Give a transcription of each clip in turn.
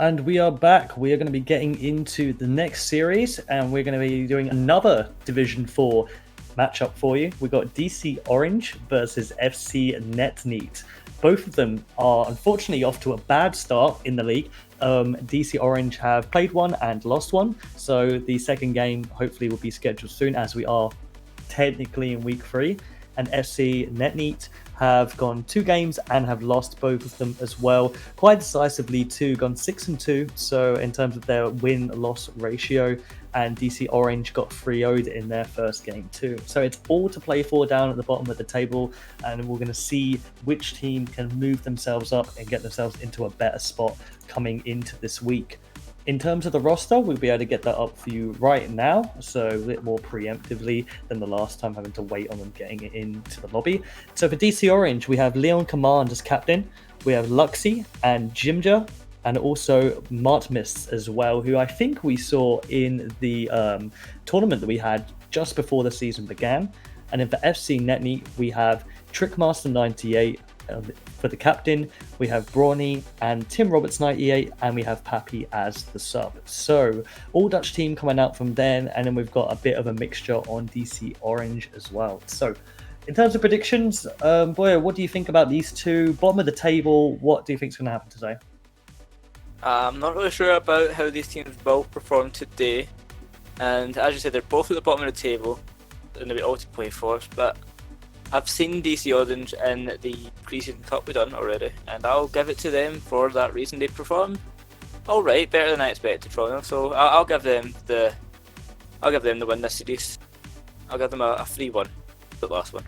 And we are back. We are going to be getting into the next series, and we're going to be doing another Division 4 matchup for you. We've got DC Orange versus FC Niet. Both of them are unfortunately off to a bad start in the league. DC Orange have played one and lost one, so the second game hopefully will be scheduled soon, as we are technically in week 3. And FC Niet have gone 2 games and have lost both of them as well, quite decisively too, gone 6-2. So in terms of their win-loss ratio, and DC Orange got 3-0'd in their first game too. So it's all to play for down at the bottom of the table, and we're going to see which team can move themselves up and get themselves into a better spot coming into this week. In terms of the roster, we'll be able to get that up for you right now, so a bit more preemptively than the last time, having to wait on them getting it into the lobby. So for DC Orange, we have Leon Command as captain, we have Luxy and Jimja, and also Martmist as well, who I think we saw in the tournament that we had just before the season began. And then for FC Niet, we have Trickmaster98 for the captain, we have Brawny and Tim Roberts 98, and we have Pappy as the sub. So all Dutch team coming out from then, and then we've got a bit of a mixture on DC Orange as well. So in terms of predictions, Boyer, what do you think about these two? Bottom of the table, what do you think is going to happen today? I'm not really sure about how these teams will perform today, and as you said, they're both at the bottom of the table and they'll be all to play for, but I've seen DC Orange in the pre-season cup we done already, and I'll give it to them for that reason. They performed alright, better than I expected from them, so I'll give them the win this series. I'll give them a 3-1, the last one.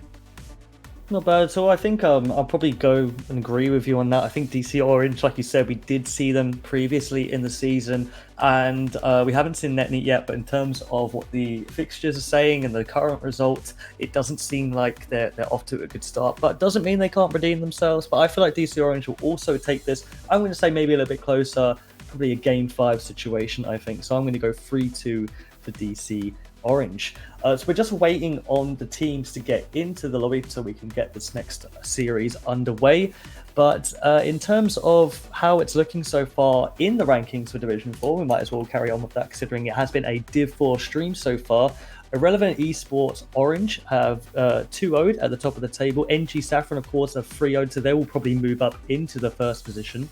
Not bad. So I think I'll probably go and agree with you on that. I think DC Orange, like you said, we did see them previously in the season, and we haven't seen Niet yet, but in terms of what the fixtures are saying and the current results, it doesn't seem like they're off to a good start, but it doesn't mean they can't redeem themselves. But I feel like DC Orange will also take this, I'm going to say maybe a little bit closer, probably a game 5 situation, I think. So I'm going to go 3-2 for DC Orange. So we're just waiting on the teams to get into the lobby so we can get this next series underway. But in terms of how it's looking so far in the rankings for Division 4, we might as well carry on with that, considering it has been a Div 4 stream so far. Irrelevant Esports Orange have 2-0'd at the top of the table. NG Saffron, of course, have 3-0'd, so they will probably move up into the first position.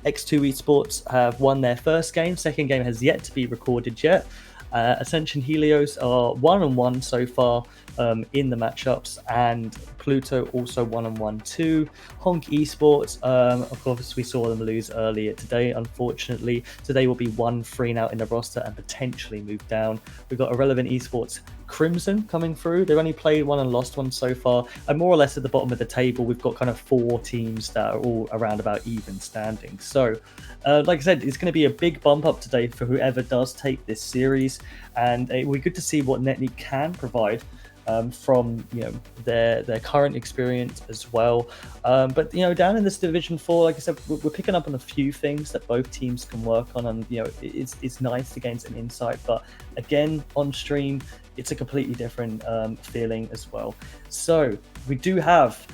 X2 Esports have won their first game. Second game has yet to be recorded yet. Ascension Helios are 1-1 so far in the matchups, and Pluto also 1-1 too. Honk Esports, of course, we saw them lose earlier today, unfortunately. So they will be 1-3 now in the roster and potentially move down. We've got Irrelevant Esports Crimson coming through. They've only played one and lost one so far, and more or less at the bottom of the table we've got kind of 4 teams that are all around about even standing. So like I said, it's going to be a big bump up today for whoever does take this series, and it will be good to see what Niet can provide from their current experience as well. But down in this Division 4, like I said, we're picking up on a few things that both teams can work on, and it's nice to gain some insight. But again, on stream, it's a completely different feeling as well. So we do have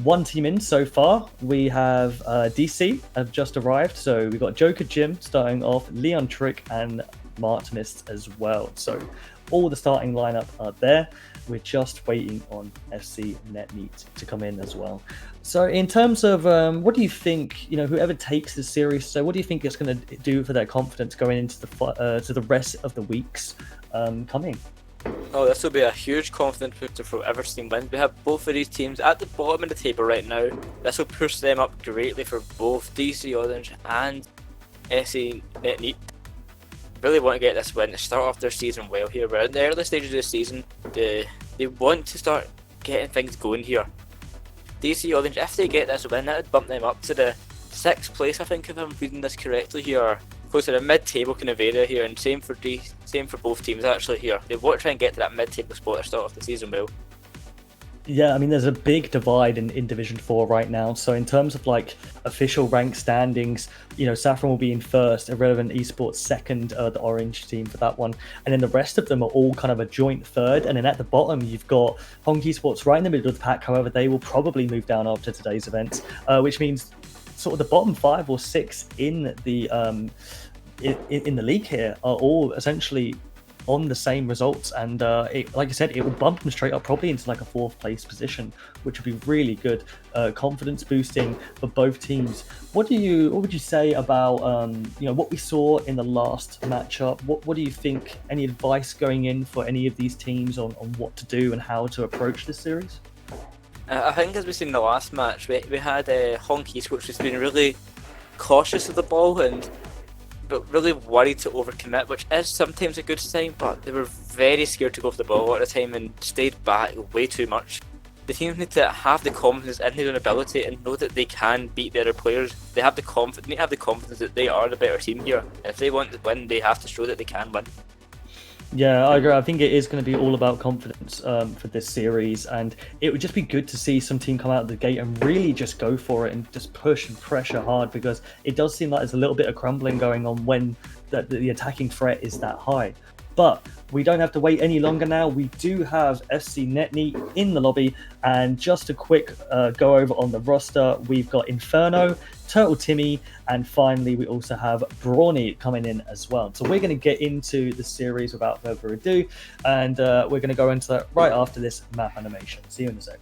one team in so far. We have DC have just arrived, so we've got Joker Jim starting off, Leon Trick and Martmist as well. So all the starting lineup are there. We're just waiting on FC Niet to come in as well. So in terms of what do you think, whoever takes this series, so what do you think it's going to do for their confidence going into the rest of the weeks coming? Oh, this will be a huge confidence booster for whatever team wins. We have both of these teams at the bottom of the table right now. This will push them up greatly for both DC Orange and FC Niet. Really want to get this win to start off their season well here. We're in the early stages of the season. They want to start getting things going here. DC Orange, if they get this win, that would bump them up to the 6th place, I think, if I'm reading this correctly here. Close to the mid-table kind of area here, and same for both teams actually here. They want to try and get to that mid-table spot to start off the season well. Yeah, I mean, there's a big divide in Division 4 right now. So in terms of like official rank standings, Saffron will be in first, Irrelevant Esports second, the orange team for that one. And then the rest of them are all kind of a joint third. And then at the bottom, you've got Honk Esports right in the middle of the pack. However, they will probably move down after today's event, which means sort of the bottom 5 or 6 in the in the league here are all essentially on the same results, and like I said, it would bump them straight up probably into like a 4th place position, which would be really good, confidence boosting for both teams. What would you say about what we saw in the last matchup? What do you think? Any advice going in for any of these teams on what to do and how to approach this series? I think as we seen in the last match, we had Honkies, which has been really cautious of the ball but really worried to overcommit, which is sometimes a good sign, but they were very scared to go for the ball at the time and stayed back way too much. The teams need to have the confidence in their own ability and know that they can beat the other players. They need to have the confidence that they are the better team here. If they want to win, they have to show that they can win. Yeah, I agree. I think it is going to be all about confidence for this series, and it would just be good to see some team come out of the gate and really just go for it and just push and pressure hard, because it does seem like there's a little bit of crumbling going on when the attacking threat is that high. But we don't have to wait any longer now. We do have FC Niet in the lobby, and just a quick go over on the roster. We've got Inferno, Turtle Timmy, and finally we also have Brawny coming in as well. So we're going to get into the series without further ado, and we're going to go into that right after this map animation. See you in a sec.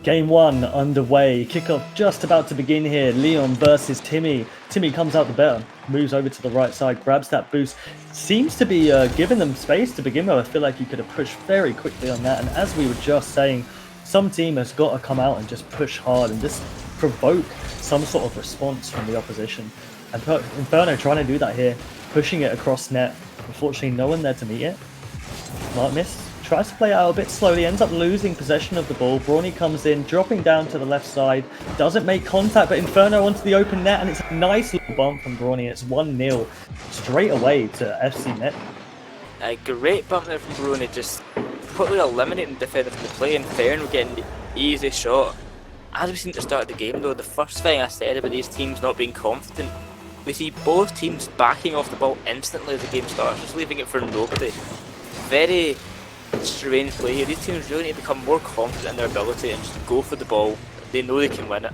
Game 1 underway. Kickoff just about to begin here. Leon versus Timmy. Timmy comes out the better, moves over to the right side, grabs that boost. Seems to be giving them space to begin with. I feel like he could have pushed very quickly on that. And as we were just saying, some team has got to come out and just push hard and just provoke some sort of response from the opposition. And Inferno trying to do that here, pushing it across net. Unfortunately, no one there to meet it. Mark missed. Tries to play out a bit slowly, ends up losing possession of the ball. Brawny comes in, dropping down to the left side. Doesn't make contact, but Inferno onto the open net, and it's a nice little bump from Brawny. It's 1-0 straight away to FC Net. A great bump there from Brawny, just totally eliminating defender from the play. Inferno getting the easy shot. As we seen at the start of the game though, the first thing I said about these teams not being confident, we see both teams backing off the ball instantly as the game starts, just leaving it for nobody. Very strange play here. These teams really need to become more confident in their ability and just go for the ball. They know they can win it.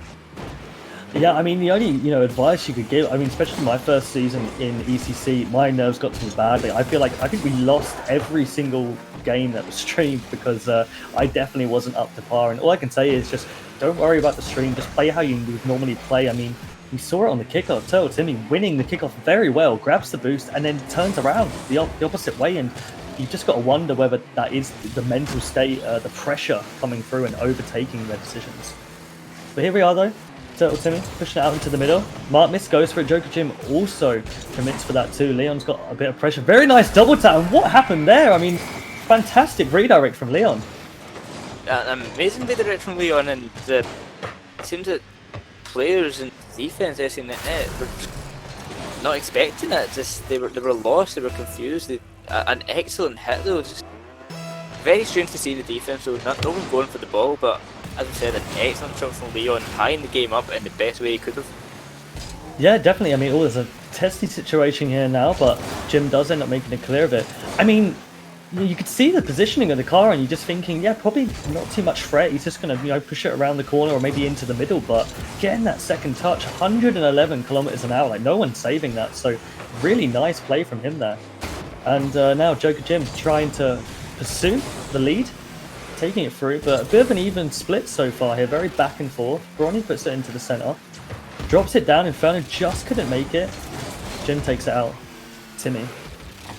Yeah, I mean, the only advice you could give, I mean, especially my first season in ECC, my nerves got to me badly. I think we lost every single game that was streamed because I definitely wasn't up to par. And all I can say is just don't worry about the stream. Just play how you would normally play. I mean, we saw it on the kickoff. Turtle Timmy winning the kickoff very well, grabs the boost, and then turns around the opposite way. And you've just got to wonder whether that is the mental state, the pressure coming through and overtaking their decisions. But here we are though, Turtle Timmy pushing it out into the middle. Mark Miss goes for it. Joker Jim also commits for that too. Leon's got a bit of pressure. Very nice double tap. And what happened there? I mean, fantastic redirect from Leon. Amazing redirect from Leon, and it seems that players in defense SC Net were not expecting it. Just they were lost. They were confused. An excellent hit though. Just very strange to see the defense though. No one going for the ball, but as I said, an excellent shot from Leon, tying the game up in the best way he could have. Yeah, definitely. I mean, there's a testy situation here now, but Jim does end up making a clear of it. I mean, you could see the positioning of the car, and you're just thinking, yeah, probably not too much threat. He's just going to, push it around the corner or maybe into the middle. But getting that second touch, 111 kilometers an hour, like no one's saving that. So really nice play from him there. And now Joker Jim trying to pursue the lead, taking it through, but a bit of an even split so far here, very back and forth. Brawny puts it into the center, drops it down. Inferno just couldn't make it. Jim takes it out. Timmy,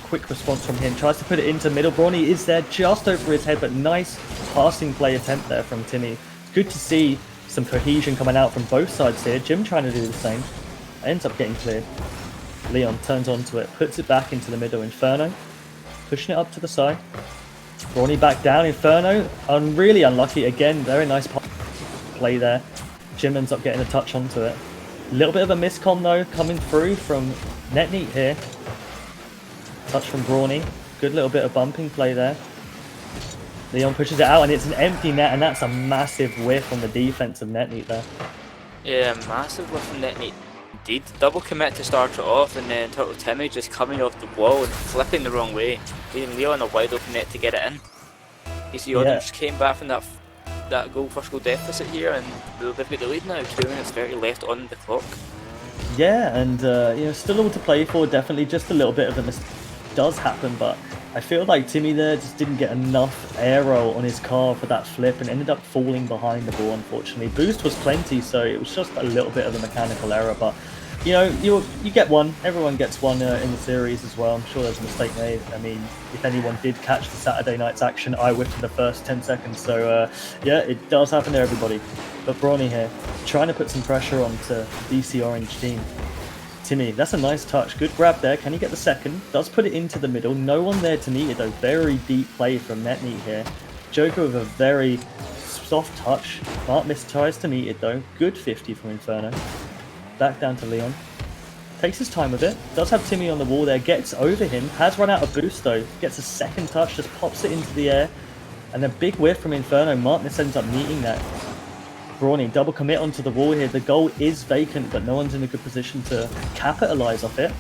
quick response from him, tries to put it into middle. Brawny is there just over his head, but nice passing play attempt there from Timmy. It's good to see some cohesion coming out from both sides here. Jim trying to do the same, ends up getting cleared. Leon turns onto it, puts it back into the middle. Inferno pushing it up to the side. Brawny back down. Inferno, really unlucky again. Very nice play there. Jim ends up getting a touch onto it. A little bit of a miscom though coming through from Niet here. Touch from Brawny. Good little bit of bumping play there. Leon pushes it out and it's an empty net, and that's a massive whiff on the defense of Niet there. Yeah, massive whiff from Niet. Indeed, double commit to start it off, and then Turtle Timmy just coming off the wall and flipping the wrong way, leaving Leon a wide open net to get it in. DC Orange came back from that first goal deficit here, and they've got the lead now. 2 minutes 30 left on the clock. Yeah, and you know, still all to play for. Definitely, just a little bit of a mistake does happen, but I feel like Timmy there just didn't get enough aero on his car for that flip and ended up falling behind the ball, unfortunately. Boost was plenty, so it was just a little bit of a mechanical error, but you know, you get one. Everyone gets one in the series as well. I'm sure there's a mistake made. I mean, if anyone did catch the Saturday night's action, I whipped in the first 10 seconds, so yeah, it does happen to everybody. But Brawny here, trying to put some pressure onto the DC Orange team. Timmy, that's a nice touch. Good grab there. Can he get the second? Does put it into the middle. No one there to meet it though. Very deep play from Niet here. Joker with a very soft touch. Mark Miss tries to meet it though. Good 50 from Inferno. Back down to Leon. Takes his time with it. Does have Timmy on the wall there. Gets over him. Has run out of boost though. Gets a second touch. Just pops it into the air. And a big whiff from Inferno. Mark Miss ends up meeting that. Brawny, double commit onto the wall here. The goal is vacant, but no one's in a good position to capitalise off it.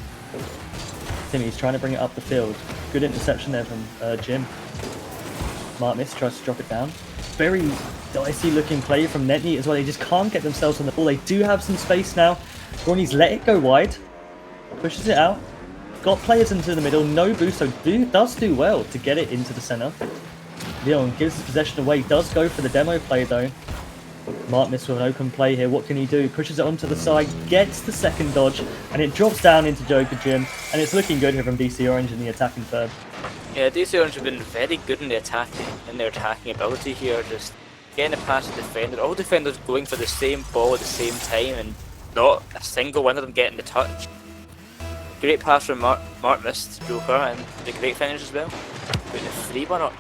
Timmy's trying to bring it up the field. Good interception there from Jim. Mark Miss tries to drop it down. Very dicey looking play from Niet as well. They just can't get themselves on the ball. They do have some space now. Brawny's let it go wide. Pushes it out. Got players into the middle. No boost, so does do well to get it into the centre. Leon gives the possession away. Does go for the demo play though. Mark Miss with an open play here. What can he do? Pushes it onto the side, gets the second dodge, and it drops down into Joker Jim. And it's looking good here from DC Orange in the attacking third. Yeah, DC Orange have been very good in their attacking ability here. Just getting it past the defender. All defenders going for the same ball at the same time, and not a single one of them getting the touch. Great pass from Mark Miss to Joker, and the great finish as well. Putting the 3-1 up.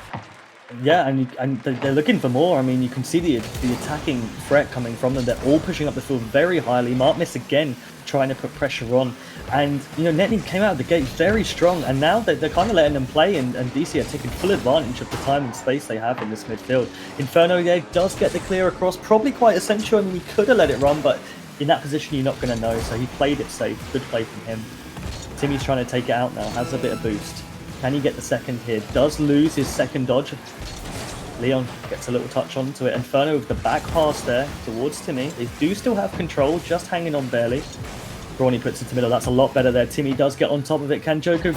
Yeah, and they're looking for more. I mean, you can see the attacking threat coming from them. They're all pushing up the field very highly. Mark Miss again trying to put pressure on. And, you know, Niet came out of the gate very strong. And now they're kind of letting them play. And DC are taking full advantage of the time and space they have in this midfield. Inferno there does get the clear across. Probably quite essential. I mean, he could have let it run, but in that position, you're not going to know. So he played it safe. Good play from him. Timmy's trying to take it out now. Has a bit of boost. Can he get the second here? Does lose his second dodge. Leon gets a little touch onto it. Inferno with the back pass there towards Timmy. They do still have control, just hanging on barely. Brawny puts it to the middle. That's a lot better there. Timmy does get on top of it. Can Joker...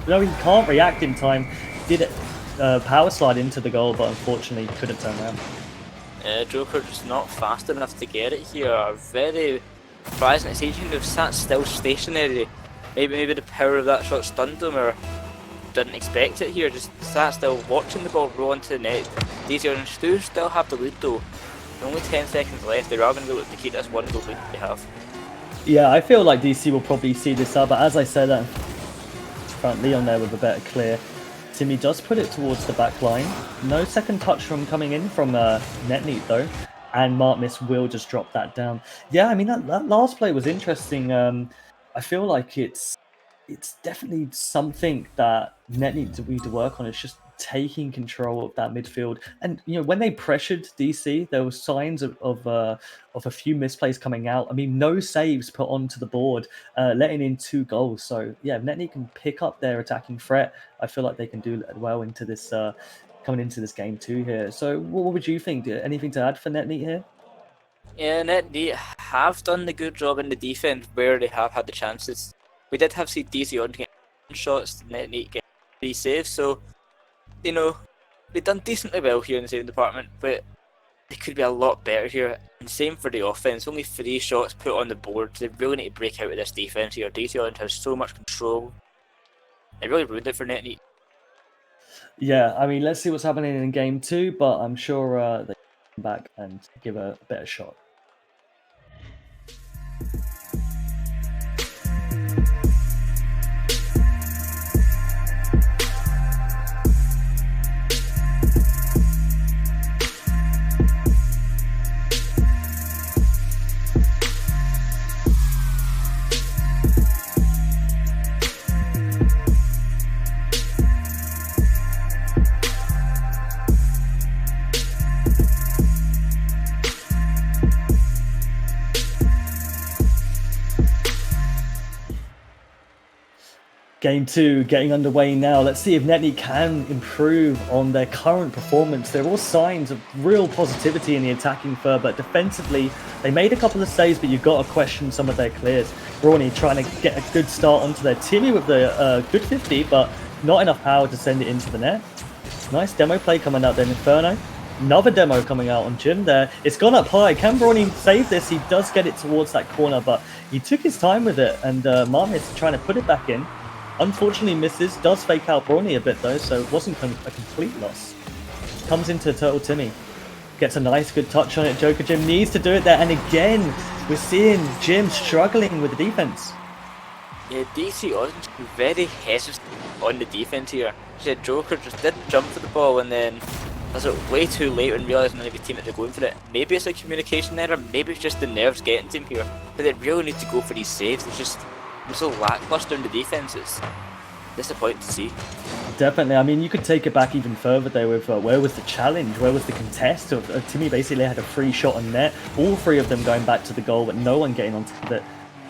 No, he can't react in time. Did it power slide into the goal, but unfortunately couldn't turn around. Joker just not fast enough to get it here. Very surprising to see him have sat still stationary. Maybe the power of that shot stunned him, or didn't expect it here, just sat still watching the ball roll into the net. DC Orange do still have the lead though. Only 10 seconds left. They are going to look to keep this one goal lead they have. Yeah, I feel like DC will probably see this up, but as I said, front Leon there with a better clear. Timmy does put it towards the back line. No second touch from coming in from Niet though, and Mark Miss will just drop that down. Yeah, I mean that last play was interesting. I feel like it's definitely something that Net needs to work on. It's just taking control of that midfield. And you know, when they pressured DC, there were signs of a few misplays coming out. I mean, no saves put onto the board, letting in 2 goals. So yeah, if Net can pick up their attacking threat, I feel like they can do well into this coming into this game too here. So what would you think? Anything to add for Net here? Yeah, Net have done a good job in the defense where they have had the chances. We did have DC on get shots, Net get 3 saves, so you know they've done decently well here in the saving department, but they could be a lot better here. And same for the offense, only 3 shots put on the board. They really need to break out of this defense here. DC Orange has so much control. They really ruined it for Net. Yeah, I mean, let's see what's happening in game 2, but I'm sure they come back and give a better shot. Game 2 getting underway now. Let's see if Niet can improve on their current performance. There are all signs of real positivity in the attacking third, but defensively, they made a couple of saves, but you've got to question some of their clears. Brawny trying to get a good start onto their Timmy with the good 50, but not enough power to send it into the net. Nice demo play coming out there, Inferno. Another demo coming out on Jim there. It's gone up high. Can Brawny save this? He does get it towards that corner, but he took his time with it, and Marmot's trying to put it back in. Unfortunately misses, does fake out Brawny a bit though, so it wasn't a complete loss. Comes into Turtle Timmy. Gets a nice good touch on it. Joker Jim needs to do it there, and again, we're seeing Jim struggling with the defense. Yeah, DC Orange very hesitant on the defense here. Yeah, Joker just did jump for the ball and then does it way too late when realising maybe teammates are going for it. Maybe it's a communication error, maybe it's just the nerves getting to him here. But they really need to go for these saves. It's just so lackluster in the defense. It's disappointing to see. Definitely. I mean, you could take it back even further there with where was the challenge, where was the contest of Timmy basically had a free shot on net, all three of them going back to the goal, but no one getting onto it.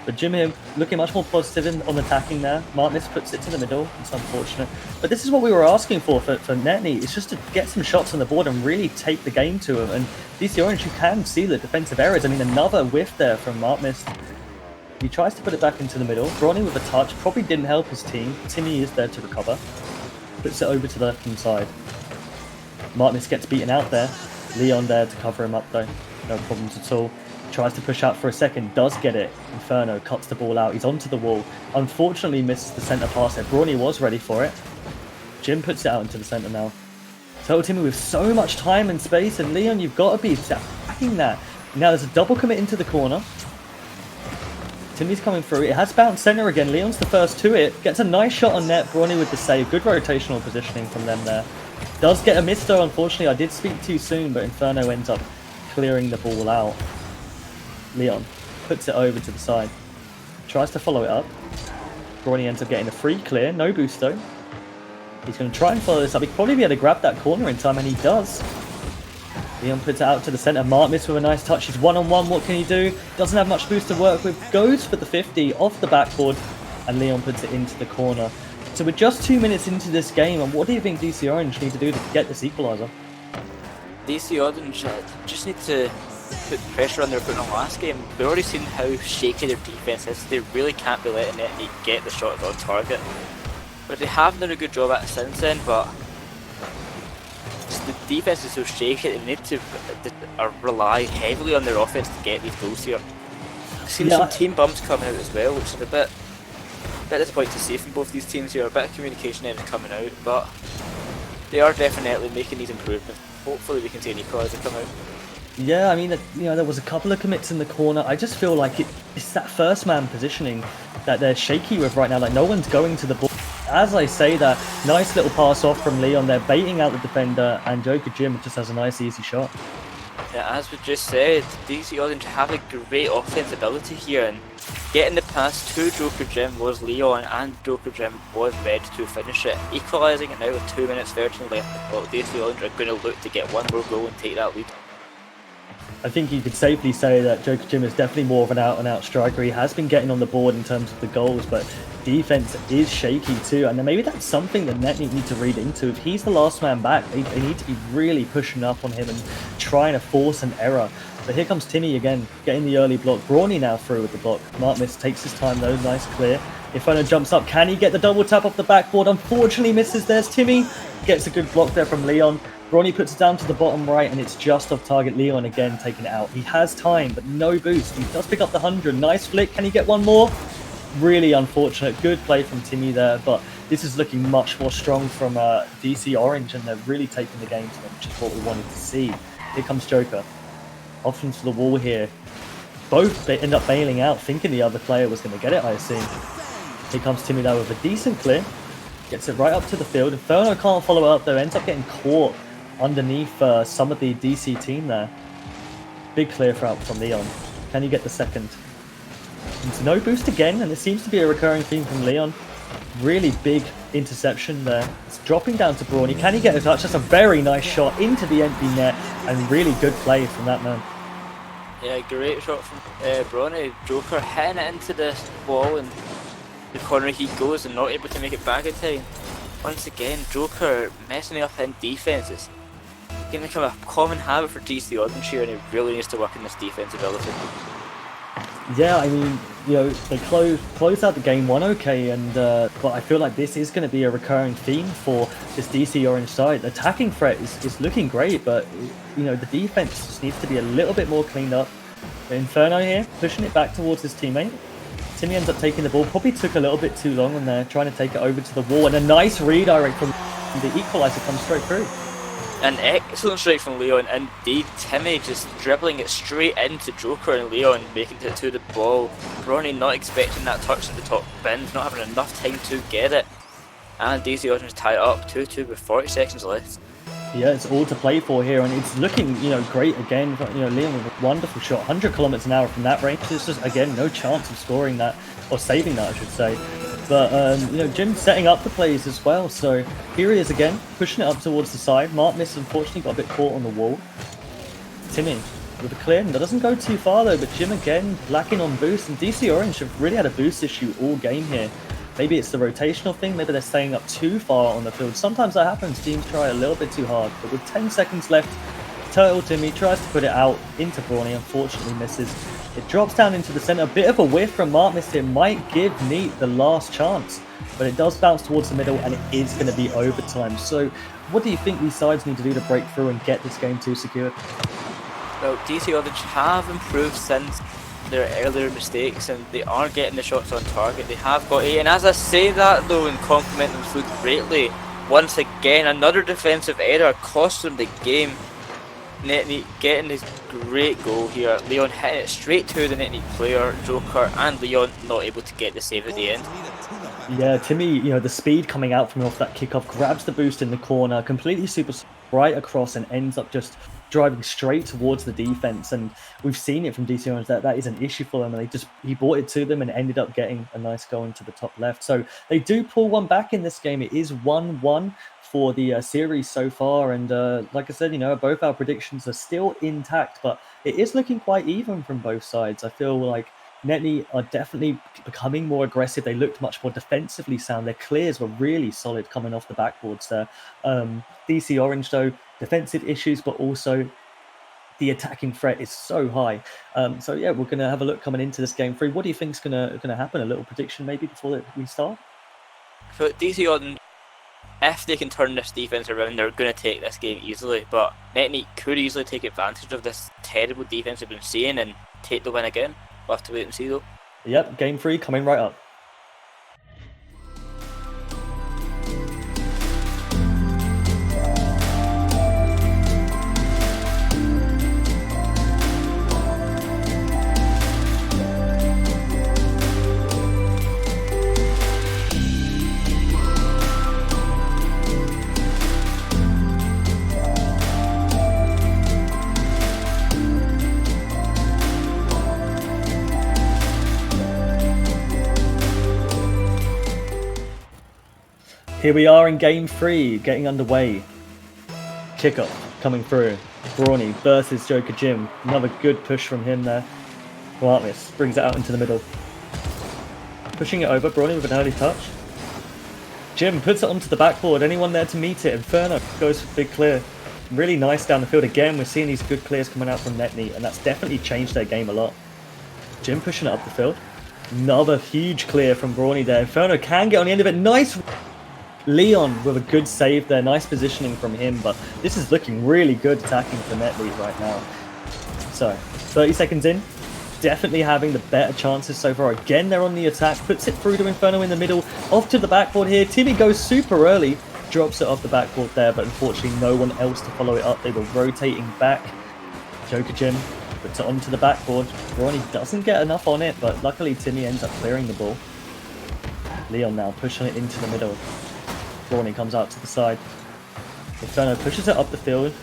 But Jim here looking much more positive on attacking there. Martinez puts it to the middle. It's unfortunate. But this is what we were asking for Netney. It's just to get some shots on the board and really take the game to him. And DC Orange, you can see the defensive errors. I mean, another whiff there from Martinez. He tries to put it back into the middle. Brawny with a touch. Probably didn't help his team. Timmy is there to recover. Puts it over to the left-hand side. Martinez gets beaten out there. Leon there to cover him up though. No problems at all. Tries to push out for a second. Does get it. Inferno cuts the ball out. He's onto the wall. Unfortunately misses the centre pass there. Brawny was ready for it. Jim puts it out into the centre now. Total Timmy with so much time and space. And Leon, you've got to be attacking that. Now there's a double commit into the corner. Timmy's coming through. It has bounced centre again. Leon's the first to it. Gets a nice shot on net. Brawny with the save. Good rotational positioning from them there. Does get a miss though, unfortunately. I did speak too soon, but Inferno ends up clearing the ball out. Leon puts it over to the side. Tries to follow it up. Brawny ends up getting a free clear. No boost though. He's going to try and follow this up. He could probably be able to grab that corner in time, and he does. Leon puts it out to the centre. Martinez with a nice touch. He's one-on-one. What can he do? Doesn't have much boost to work with. Goes for the 50 off the backboard. And Leon puts it into the corner. So we're just 2 minutes into this game. And what do you think DC Orange need to do to get this equaliser? DC Orange just need to put pressure on their opponent in the last game. We've already seen how shaky their defence is. They really can't be letting it get the shots on target. But they have done a good job at it since then. But the defense is so shaky, they need to rely heavily on their offense to get these goals here. I've seen some team bumps coming out as well, which is a bit disappointing to see from both these teams here. A bit of communication errors coming out, but they are definitely making these improvements. Hopefully we can see an equaliser come out. Yeah, I mean, there was a couple of commits in the corner. I just feel like it's that first man positioning that they're shaky with right now. Like, no one's going to the ball. As I say that, nice little pass off from Leon there, baiting out the defender, and Joker Jim just has a nice easy shot. Yeah, as we just said, DC Orange have a great offense ability here, and getting the pass to Joker Jim was Leon, and Joker Jim was ready to finish it. Equalising it now with 2 minutes 13 left. Well, DC Orange are going to look to get one more goal and take that lead. I think you could safely say that Joker Jim is definitely more of an out-and-out striker. He has been getting on the board in terms of the goals, but defense is shaky too. And maybe that's something that Netney need to read into. If he's the last man back, they need to be really pushing up on him and trying to force an error. But here comes Timmy again, getting the early block. Brawny now through with the block. Martinez takes his time though, nice clear. Inferno jumps up. Can he get the double tap off the backboard? Unfortunately misses. There's Timmy. Gets a good block there from Leon. Brawny puts it down to the bottom right, and it's just off target. Leon again taking it out. He has time, but no boost. He does pick up the 100. Nice flick. Can he get one more? Really unfortunate. Good play from Timmy there, but this is looking much more strong from DC Orange, and they're really taking the game to them, which is what we wanted to see. Here comes Joker. Options for the wall here. Both end up bailing out, thinking the other player was going to get it, I assume. Here comes Timmy though with a decent clear. Gets it right up to the field. Inferno can't follow it up though. Ends up getting caught underneath some of the DC team there. Big clear from Leon. Can you get the second? It's no boost again, and it seems to be a recurring theme from Leon. Really big interception there. It's dropping down to Brawny. Can he get a touch? That's a very nice shot into the empty net, and really good play from that man. Yeah, great shot from Brawny. Joker hitting it into the wall and the corner he goes and not able to make it back in time. Once again, Joker messing up in defenses. Going to become a common habit for DC Orange here, and he really needs to work in this defensive ability. Yeah, I mean, you know, they closed out the game 1 okay, and but I feel like this is going to be a recurring theme for this DC Orange side. The attacking threat is looking great, but you know, the defense just needs to be a little bit more cleaned up. Inferno here, pushing it back towards his teammate. Timmy ends up taking the ball, probably took a little bit too long on there, trying to take it over to the wall, and a nice redirect from the equalizer comes straight through. An excellent strike from Leon, indeed. Timmy just dribbling it straight into Joker, and Leon making it to the ball. Bronny not expecting that touch at the top bins, not having enough time to get it. And DC Orange tie it up 2-2 with 40 seconds left. Yeah, it's all to play for here, and it's looking, you know, great again. You know, Leon with a wonderful shot, 100 kilometers an hour from that range. There's just, again, no chance of scoring that, or saving that, I should say. But, you know, Jim's setting up the plays as well. So here he is again, pushing it up towards the side. Mark Miss, unfortunately, got a bit caught on the wall. Timmy with a clear. That doesn't go too far, though. But Jim, again, lacking on boost. And DC Orange have really had a boost issue all game here. Maybe it's the rotational thing. Maybe they're staying up too far on the field. Sometimes that happens. Teams try a little bit too hard. But with 10 seconds left, Turtle Timmy tries to put it out into Brawny. Unfortunately misses. It drops down into the center. A bit of a whiff from Mark Mist here might give Neat the last chance. But it does bounce towards the middle, and it is going to be overtime. So what do you think these sides need to do to break through and get this game 2 secured? Well, DC Orange have improved since their earlier mistakes, and they are getting the shots on target. They have got 8, and as I say that though, and compliment them so greatly, once again another defensive error cost them the game. Niet getting his great goal here. Leon hitting it straight to the Niet player, Joker, and Leon not able to get the save at the end. Yeah, Timmy, you know, the speed coming out from off that kickoff, grabs the boost in the corner, completely super right across, and ends up just driving straight towards the defense. And we've seen it from DC Orange that is an issue for them, and he brought it to them and ended up getting a nice goal into the top left. So they do pull one back in this game. It is 1-1 for the series so far, and like I said, you know, both our predictions are still intact, but it is looking quite even from both sides. I feel like Niet are definitely becoming more aggressive. They looked much more defensively sound. Their clears were really solid coming off the backboards there. DC Orange, though, defensive issues, but also the attacking threat is so high. So yeah, we're going to have a look coming into this game 3. What do you think is going to happen? A little prediction maybe before we start? So DC Orange, if they can turn this defense around, they're going to take this game easily. But Niet could easily take advantage of this terrible defense we've been seeing and take the win again. We'll have to wait and see though. Yep, game 3 coming right up. Here we are in game 3, getting underway. Kickoff coming through. Brawny versus Joker Jim. Another good push from him there. Martmis brings it out into the middle. Pushing it over, Brawny with an early touch. Jim puts it onto the backboard. Anyone there to meet it? Inferno goes for big clear. Really nice down the field. Again, we're seeing these good clears coming out from Niet, and that's definitely changed their game a lot. Jim pushing it up the field. Another huge clear from Brawny there. Inferno can get on the end of it. Nice! Leon with a good save there. Nice positioning from him, but this is looking really good attacking for Niet right now. So, 30 seconds in. Definitely having the better chances so far. Again, they're on the attack. Puts it through to Inferno in the middle. Off to the backboard here. Timmy goes super early. Drops it off the backboard there, but unfortunately no one else to follow it up. They were rotating back. Joker Jim puts it onto the backboard. Brawny doesn't get enough on it, but luckily Timmy ends up clearing the ball. Leon now pushing it into the middle. Brawny comes out to the side. Inferno pushes it up the field.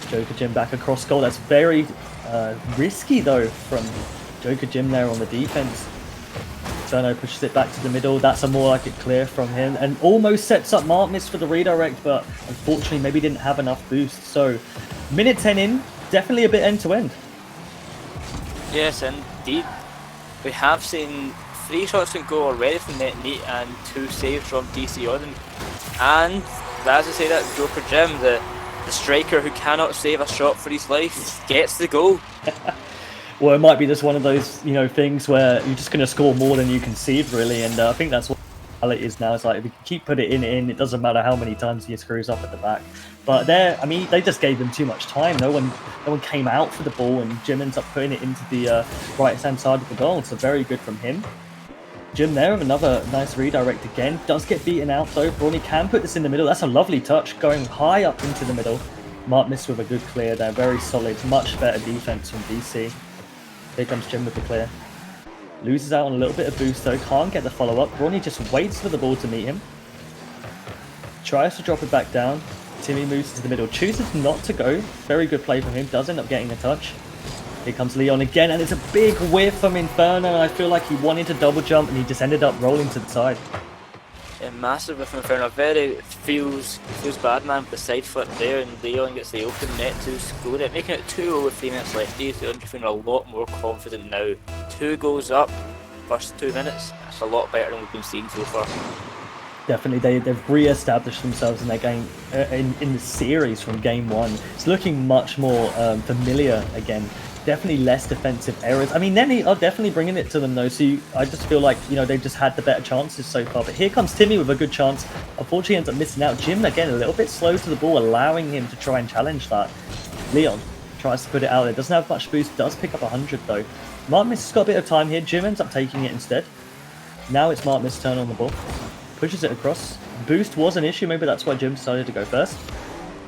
Joker Jim back across goal. That's very risky though from Joker Jim there on the defense. Inferno pushes it back to the middle. That's a more like it clear from him, and almost sets up Martmis for the redirect, but unfortunately maybe didn't have enough boost. So minute 10 in, definitely a bit end to end. Yes, indeed. We have seen 3 shots in goal already from Niet and 2 saves from DCO. And as I say, that Joker Jim, the striker who cannot save a shot for his life, gets the goal. Well, it might be just one of those, things where you're just going to score more than you concede, really. And I think that's what it is now. It's like, if you keep putting it in, it doesn't matter how many times he screws up at the back. But there, I mean, they just gave him too much time. No one came out for the ball, and Jim ends up putting it into the right-hand side of the goal. So very good from him. Jim there with another nice redirect again. Does get beaten out though. Brawny can put this in the middle. That's a lovely touch, going high up into the middle. Mark missed with a good clear there. Very solid, much better defense from DC. Here comes Jim with the clear. Loses out on a little bit of boost though. Can't get the follow-up. Brawny just waits for the ball to meet him. Tries to drop it back down. Timmy moves to the middle. Chooses not to go. Very good play from him. Does end up getting a touch. Here comes Leon again, and it's a big whiff from Inferno. I feel like he wanted to double jump, and he just ended up rolling to the side. Yeah, massive whiff from Inferno. Very feels bad, man, with the side flip there, and Leon gets the open net to score it, making it 2-0 with 3 minutes left. He's feeling a lot more confident now. 2 goals up, first 2 minutes. That's a lot better than we've been seeing so far. Definitely, they've re-established themselves in their game, in the series from game 1. It's looking much more familiar again. Definitely less defensive errors. I mean, Niet are definitely bringing it to them though, so I just feel like, they've just had the better chances so far. But here comes Timmy with a good chance. Unfortunately ends up missing out. Jim, again, a little bit slow to the ball, allowing him to try and challenge that. Leon tries to put it out there. Doesn't have much boost, does pick up 100 though. Mark Miss has got a bit of time here. Jim ends up taking it instead. Now it's Mark Miss' turn on the ball. Pushes it across. Boost was an issue, maybe that's why Jim decided to go first.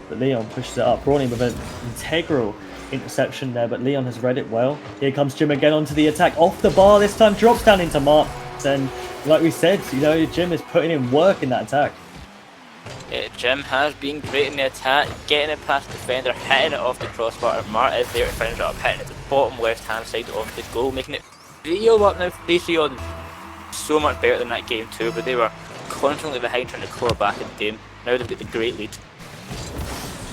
But Leon pushes it up. Brawny with an integral interception there, but Leon has read it well. Here comes Jim again onto the attack, off the bar this time, drops down into Mark, and like we said, Jim is putting in work in that attack. Yeah, Jim has been great in the attack, getting it past the defender, hitting it off the crossbar, and Mark is there to finish it up, hitting it to the bottom left hand side of the goal, making it 3-0 up now. 3-3 so much better than that game too, but they were constantly behind trying to claw back in the game. Now they've got the great lead.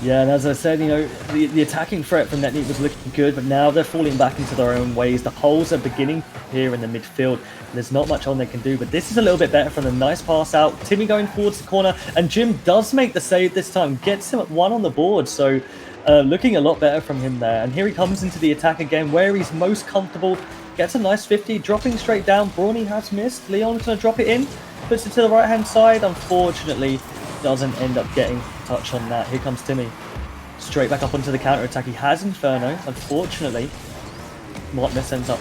Yeah, and as I said, the attacking threat from Niet was looking good, but now they're falling back into their own ways. The holes are beginning here in the midfield. There's not much on they can do, but this is a little bit better from a nice pass out. Timmy going towards the corner, and Jim does make the save this time. Gets him at 1 on the board, so looking a lot better from him there. And here he comes into the attack again, where he's most comfortable. Gets a nice 50, dropping straight down. Brawny has missed. Leon's going to drop it in. Puts it to the right-hand side. Unfortunately, doesn't end up getting a touch on that. Here comes Timmy. Straight back up onto the counter-attack. He has Inferno. Unfortunately, Martness ends up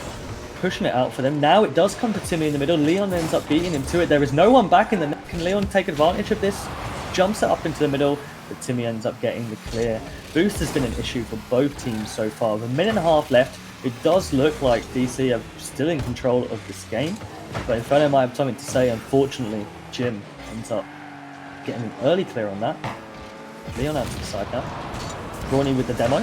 pushing it out for them. Now it does come to Timmy in the middle. Leon ends up beating him to it. There is no one back in the net. Can Leon take advantage of this? Jumps it up into the middle, but Timmy ends up getting the clear. Boost has been an issue for both teams so far. With a minute and a half left, it does look like DC are still in control of this game, but Inferno might have something to say. Unfortunately, Jim ends up getting an early clear on that. Leon out to the side now. Brawny with the demo.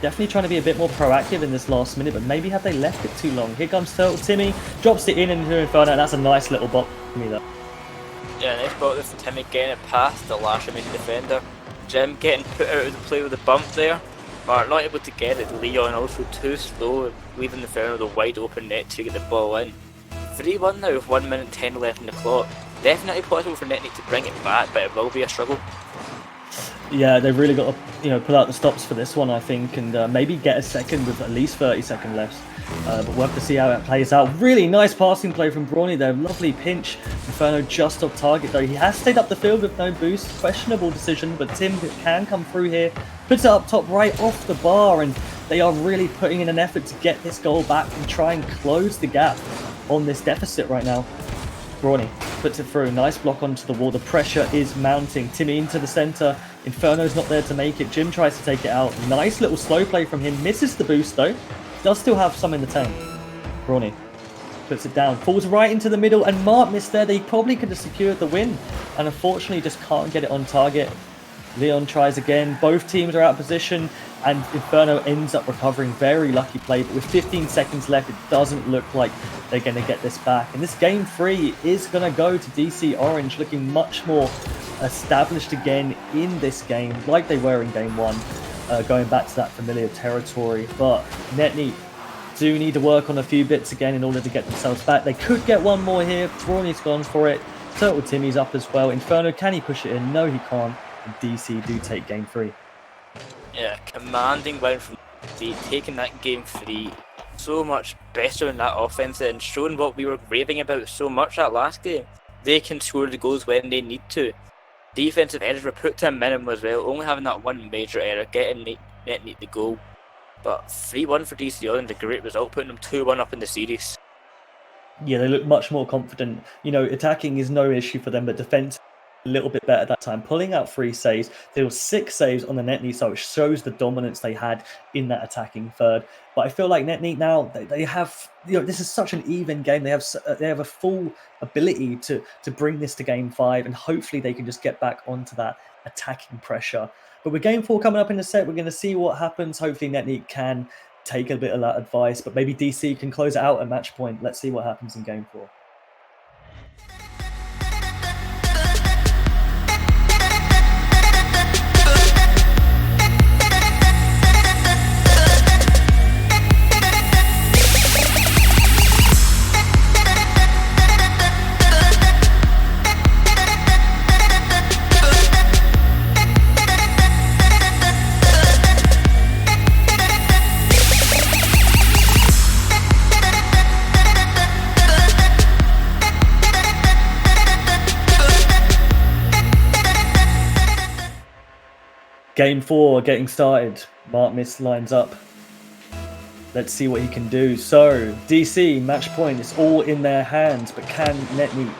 Definitely trying to be a bit more proactive in this last minute, but maybe have they left it too long? Here comes Turtle Timmy, drops it in into Inferno, and that's a nice little bop for me there. Yeah, nice ball there for Timmy, getting it past the last remaining defender. Jim getting put out of the play with a bump there. Mark not able to get it. Leon also too slow, leaving Inferno with a wide open net to get the ball in. 3-1 now with 1 minute 10 left in the clock. Definitely possible for Niet to bring it back, but it will be a struggle. Yeah, they've really got to pull out the stops for this one, I think, and maybe get a second with at least 30 seconds left. But we'll have to see how it plays out. Really nice passing play from Brawny there. Lovely pinch. Inferno just off target though. He has stayed up the field with no boost. Questionable decision, but Tim can come through here. Puts it up top right off the bar, and they are really putting in an effort to get this goal back and try and close the gap on this deficit right now. Brawny puts it through. Nice block onto the wall. The pressure is mounting. Timmy into the centre. Inferno's not there to make it. Jim tries to take it out. Nice little slow play from him. Misses the boost though. Does still have some in the tank. Brawny puts it down. Falls right into the middle, and Mark missed there. They probably could have secured the win, and unfortunately just can't get it on target. Leon tries again. Both teams are out of position, and Inferno ends up recovering. Very lucky play, but with 15 seconds left, it doesn't look like they're going to get this back. And this game 3 is going to go to DC Orange, looking much more established again in this game, like they were in game 1, going back to that familiar territory. But Niet do need to work on a few bits again in order to get themselves back. They could get one more here. Brawny's gone for it. Turtle Timmy's up as well. Inferno, can he push it in? No, he can't. And DC do take game 3. Yeah, commanding win from DC, taking that game 3 so much better in that offense and showing what we were raving about so much that last game. They can score the goals when they need to. Defensive errors were put to a minimum as well, only having that one major error, getting Niet the goal. But 3-1 for DC Orange, a great result, putting them 2-1 up in the series. Yeah, they look much more confident. You know, attacking is no issue for them, but defense a little bit better that time. Pulling out 3 saves. There were 6 saves on the NetNeet side, which shows the dominance they had in that attacking third. But I feel like NetNeet now, they have, you know, this is such an even game. They have a full ability to bring this to game 5, and hopefully they can just get back onto that attacking pressure. But with game 4 coming up in the set, we're going to see what happens. Hopefully NetNeet can take a bit of that advice, but maybe DC can close it out at match point. Let's see what happens in game 4. Game 4 getting started. Martmis lines up. Let's see what he can do. So, DC, match point, it's all in their hands, but can NetNeet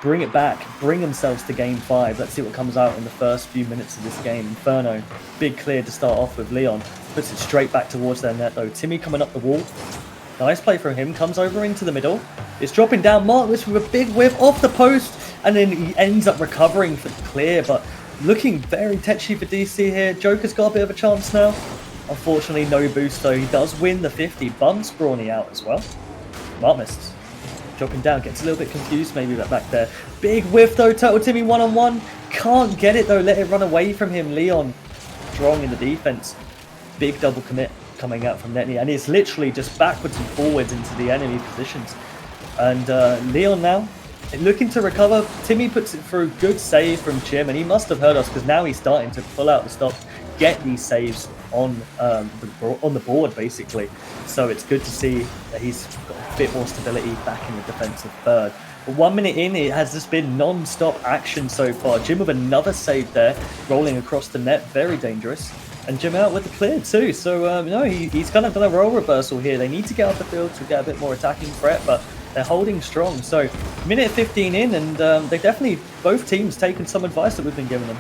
bring it back, bring themselves to game 5? Let's see what comes out in the first few minutes of this game. Inferno, big clear to start off with. Leon puts it straight back towards their net though. Timmy coming up the wall. Nice play from him, comes over into the middle. It's dropping down. Martmis with a big whiff off the post, and then he ends up recovering for the clear, but looking very tetchy for DC here. Joker's got a bit of a chance now. Unfortunately, no boost though. He does win the 50. Bumps Brawny out as well. Martmis dropping down. Gets a little bit confused maybe back there. Big whiff though. Turtle Timmy one-on-one. Can't get it though. Let it run away from him. Leon strong in the defense. Big double commit coming out from NetNeet. And it's literally just backwards and forwards into the enemy positions. And Leon now looking to recover. Timmy puts it through. Good save from Jim, and he must have heard us because now he's starting to pull out the stops, get these saves on the board basically. So it's good to see that he's got a bit more stability back in the defensive third. But 1 minute in, it has just been non-stop action so far. Jim with another save there, rolling across the net, very dangerous. And Jim out with the clear too. So no, he's kind of done a role reversal here. They need to get off the field to get a bit more attacking threat, but they're holding strong. So minute 15 in, and they've definitely, both teams, taken some advice that we've been giving them.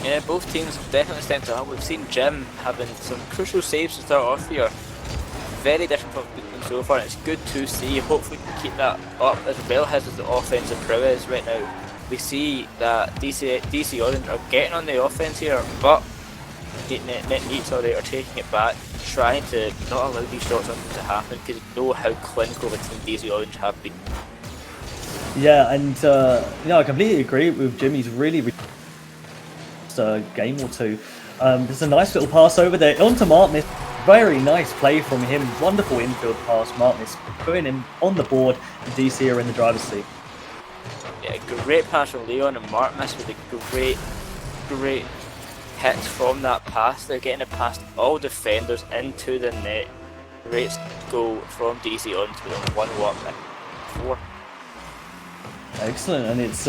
Yeah, both teams have definitely stepped up. We've seen Jim having some crucial saves to start off here. Very different from so far, and it's good to see. Hopefully we can keep that up as well as the offensive prowess right now. We see that DC Orange are getting on the offense here, but NetNeet are taking it back, trying to not allow these shots on to happen, because you know how clinical the team DC Orange have been. Yeah, and I completely agree with Jim. He's really a game or two. There's a nice little pass over there onto Martmis. Very nice play from him. Wonderful infield pass. Martmis putting him on the board, and DC are in the driver's seat. Yeah, great pass from Leon, and Martmis with a great hits from that pass. They're getting it past all defenders into the net. Great goal from DC on to the 1-1 4. Excellent, and it's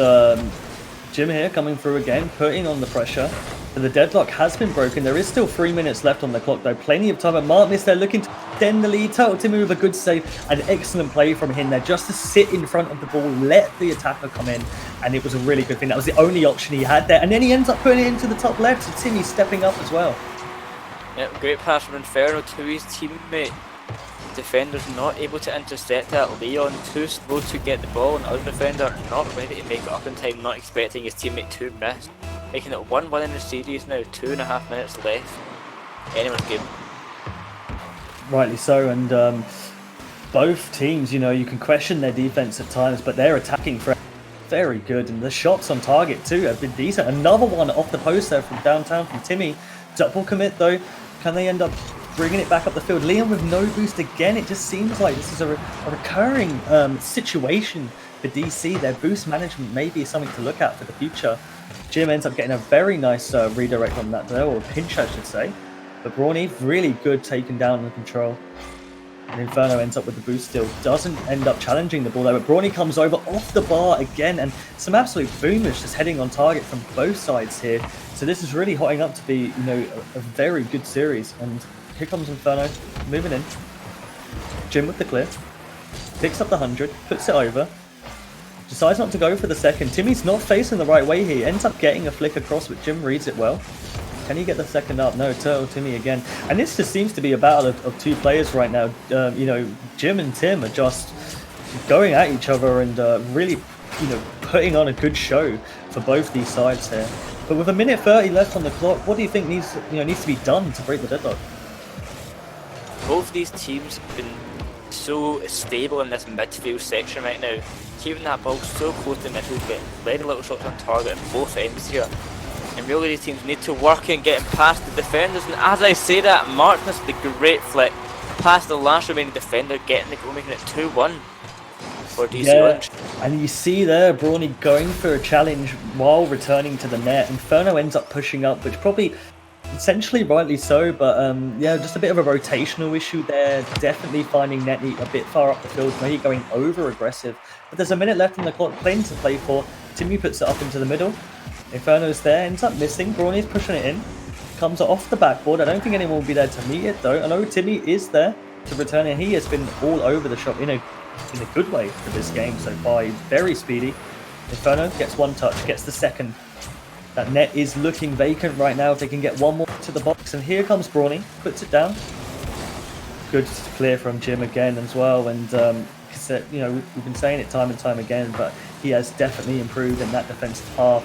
Jim here coming through again, putting on the pressure. But the deadlock has been broken. There is still 3 minutes left on the clock though. Plenty of time at Martmis. They're looking to extend the lead. Turtle Timmy with a good save. An excellent play from him there, just to sit in front of the ball, let the attacker come in. And it was a really good thing. That was the only option he had there. And then he ends up putting it into the top left. So Timmy's stepping up as well. Yep, great pass from Inferno to his teammate. Defenders not able to intercept that. Leon too slow to get the ball, and other defender not ready to make it up in time, not expecting his teammate to miss. Making it 1-1 in the series now, 2.5 minutes left. Anyone's game. Rightly so, and both teams, you know, you can question their defense at times, but their attacking threat very good, and the shots on target too have been decent. Another one off the post there from downtown from Timmy. Double commit though. Can they end up bringing it back up the field. Leon with no boost again. It just seems like this is a recurring situation for DC. Their boost management may be something to look at for the future. Jim ends up getting a very nice redirect on that there, or pinch I should say. But Brawny, really good taken down and control. And Inferno ends up with the boost still. Doesn't end up challenging the ball though, but Brawny comes over off the bar again, and some absolute boomers just heading on target from both sides here. So this is really hotting up to be, you know, a very good series. And here comes Inferno, moving in. Jim with the clear. Picks up the 100, puts it over. Decides not to go for the second. Timmy's not facing the right way here. Ends up getting a flick across, but Jim reads it well. Can he get the second up? No, Turtle Timmy again. And this just seems to be a battle of two players right now. You know, Jim and Tim are just going at each other and really, you know, putting on a good show for both these sides here. But with 1:30 left on the clock, what do you think needs to be done to break the deadlock? Both these teams have been so stable in this midfield section right now, keeping that ball so close to midfield, getting very little shots on target at both ends here. And really these teams need to work in getting past the defenders, and as I say that, Mark missed the great flick past the last remaining defender, getting the goal, making it 2-1 for DC Orange. And you see there Brawny going for a challenge while returning to the net. Inferno ends up pushing up, which probably essentially rightly so, but yeah, just a bit of a rotational issue there. Definitely finding Niet a bit far up the field, maybe going over aggressive. But there's a minute left on the clock, plenty to play for. Timmy puts it up into the middle. Inferno's there, ends up missing. Brawny's pushing it in. Comes off the backboard. I don't think anyone will be there to meet it though. I know Timmy is there to return it. He has been all over the shop in a good way for this game so far. He's very speedy. Inferno gets one touch, gets the second. That net is looking vacant right now. If they can get one more to the box, and here comes Brawny, puts it down. Good clear from Jim again as well, and you know, we've been saying it time and time again, but he has definitely improved in that defensive half.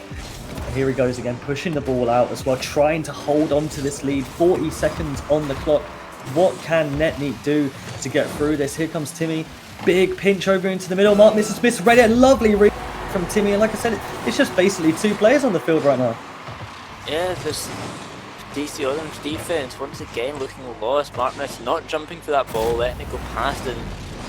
And here he goes again, pushing the ball out as well, trying to hold on to this lead. 40 seconds on the clock. What can Niet do to get through this? Here comes Timmy, big pinch over into the middle. Mark misses, read it, lovely read from Timmy, and like I said, it's just basically two players on the field right now. Yeah, this DC Orange defense once again looking lost. Martinez not jumping for that ball, letting it go past, and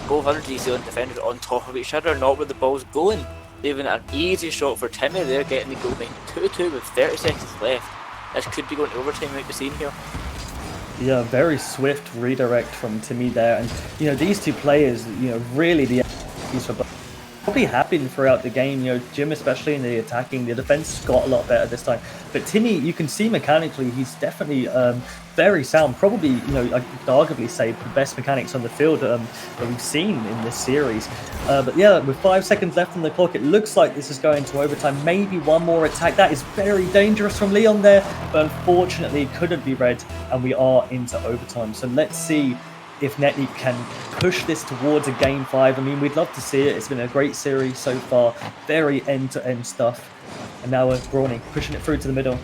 both other DC Orange defenders on top of each other, not where the ball's going. Leaving an easy shot for Timmy there, getting the goal, making 2-2 with 30 seconds left. This could be going to overtime like we've seen here. Yeah, very swift redirect from Timmy there, and you know, these two players, you know, really the MVPs for both. Probably happened throughout the game, you know, Jim especially in the attacking. The defense got a lot better this time, but Timmy, you can see mechanically he's definitely very sound, probably, you know, I could arguably say the best mechanics on the field that we've seen in this series. But yeah, with 5 seconds left on the clock, it looks like this is going to overtime. Maybe one more attack. That is very dangerous from Leon there, but unfortunately couldn't be read, and we are into overtime. So let's see if Niet can push this towards a game 5. I mean, we'd love to see it. It's been a great series so far. Very end-to-end stuff. And now Brawny pushing it through to the middle.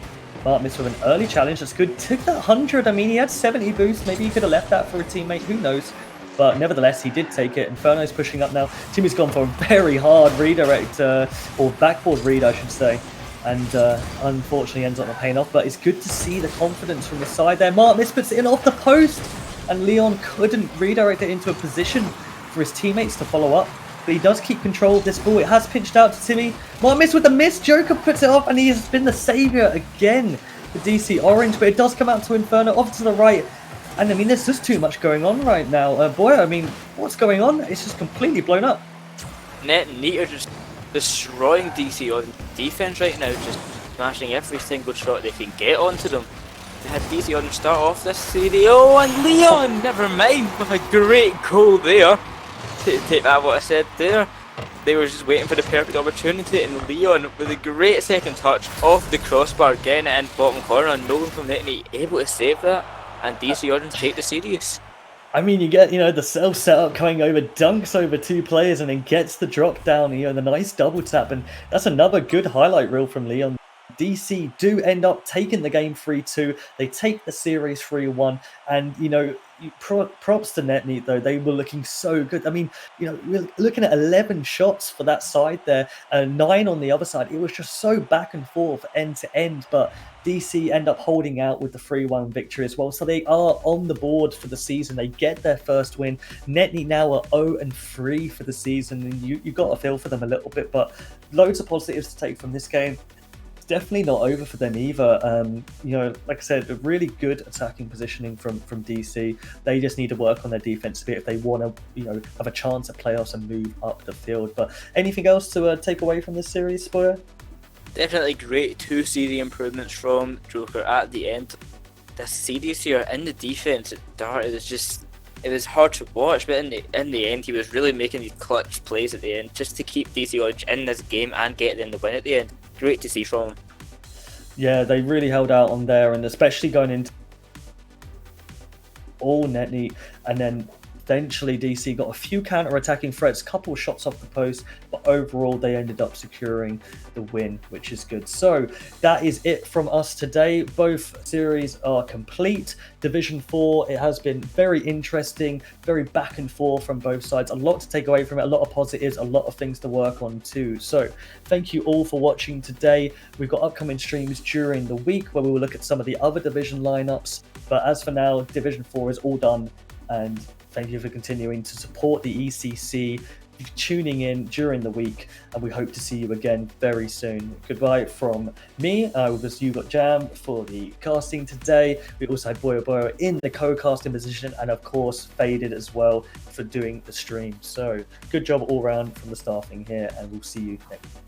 Mark missed with an early challenge. That's good. Took that 100. I mean, he had 70 boost. Maybe he could have left that for a teammate. Who knows? But nevertheless, he did take it. Inferno's pushing up now. Timmy's gone for a very hard redirect, or backboard read, I should say. And unfortunately ends up not paying off. But it's good to see the confidence from the side there. Mark Miss puts it in off the post. And Leon couldn't redirect it into a position for his teammates to follow up. But he does keep control of this ball. It has pinched out to Timmy. Mark Miss with the miss. Joker puts it off, and he has been the saviour again for DC Orange. But it does come out to Inferno, off to the right. And I mean, there's just too much going on right now. Boy, I mean, what's going on? It's just completely blown up. Niet are just destroying DC Orange defense right now, just smashing every single shot they can get onto them. They had DC Orange start off this series. Oh, and Leon, never mind, with a great goal there. Take that what I said there. They were just waiting for the perfect opportunity, and Leon with a great second touch off the crossbar, getting it in bottom corner, and no one from Niet able to save that. And DC Orange take the series. I mean, you get, you know, the self setup coming over, dunks over two players, and then gets the drop down, you know, the nice double tap, and that's another good highlight reel from Leon. DC do end up taking the game 3-2. They take the series 3-1. And, props to Neet, though. They were looking so good. I mean, we're looking at 11 shots for that side there, 9 on the other side. It was just so back and forth, end to end. But DC end up holding out with the 3-1 victory as well. So they are on the board for the season. They get their first win. Neet now are 0-3 for the season. And you got to feel for them a little bit. But loads of positives to take from this game. Definitely not over for them either. Like I said, a really good attacking positioning from DC. They just need to work on their defense a bit if they want to, have a chance at playoffs and move up the field. But anything else to take away from this series, Spoiler? Definitely great 2 CD improvements from Joker at the end. The CDs here in the defense at Dart, it was hard to watch, but in the end, he was really making these clutch plays at the end just to keep DC Orange in this game and get them the win at the end. Great to see from him. Yeah, they really held out on there, and especially going into all Neet, and then eventually DC got a few counter-attacking threats, couple shots off the post, but overall they ended up securing the win, which is good. So that is it from us today. Both series are complete. Division 4, it has been very interesting, very back and forth from both sides. A lot to take away from it, a lot of positives, a lot of things to work on too. So thank you all for watching today. We've got upcoming streams during the week where we will look at some of the other division lineups. But as for now, Division 4 is all done, and thank you for continuing to support the ECC, tuning in during the week, and we hope to see you again very soon. Goodbye from me. You got Jam for the casting today. We also had Boyo in the co-casting position, and of course Faded as well for doing the stream. So good job all round from the staffing here, and we'll see you next.